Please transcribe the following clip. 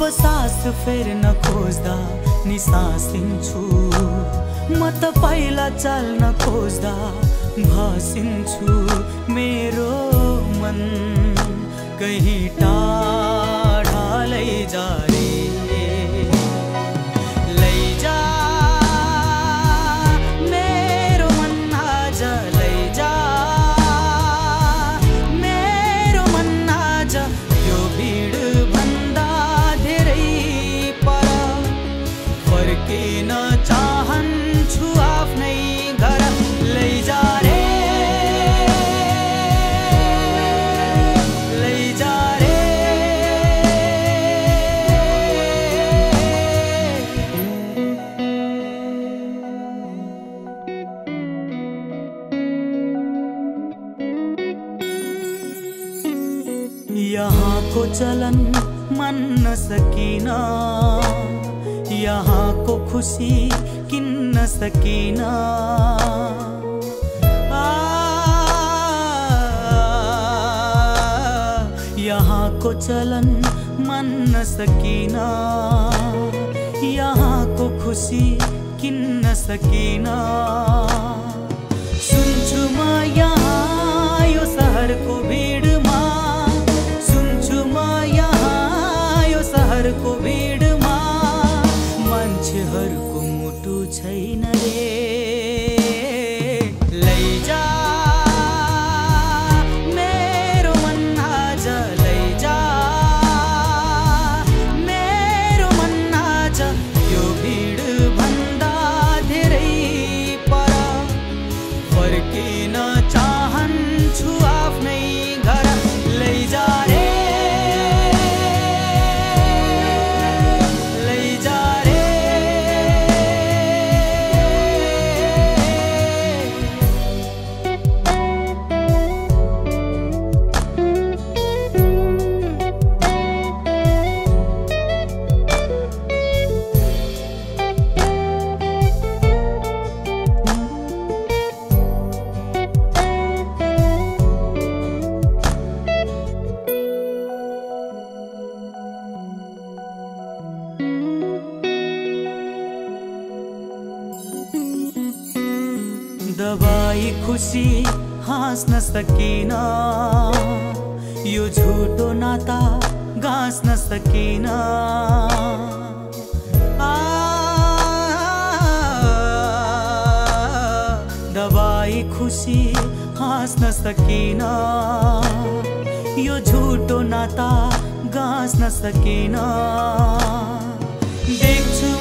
तिम्रो सास फेर्न खोज्दा निसासिन्छु म त पहिला चल्न खोज्दा भासिन्छु मेरो मन कहीं टाढा लैजा रे लैजा मेरो मन आज लैजा मेरो मन आज यो भिड भन्दा धेरै पर फर्किन चाहन्छु आफ्नै घर लैजा रे यहाँ को चलन मन सकीना यहाँ को खुशी किन्न सकीना यहाँ को चलन मन सकीना यहाँ को खुशी किन्न सकीना सुन्छु म यहाँ यो सहरको भिडमा को भिडमा मान्छेहरूको मुटु छैन रे लैजा मेरो मन आज लैजा मेरो मन आज यो भिड भन्दा धेरै पर फर्किन चाहन्छु आफ्नै घर लैजा रे दबाई खुशी हाँस्न सकिना यो झुटो नाता गाँस्न सकिना दबाई खुशी हाँस्न सकिना यो झुटो नाता गाँस्न सकिना देख्छु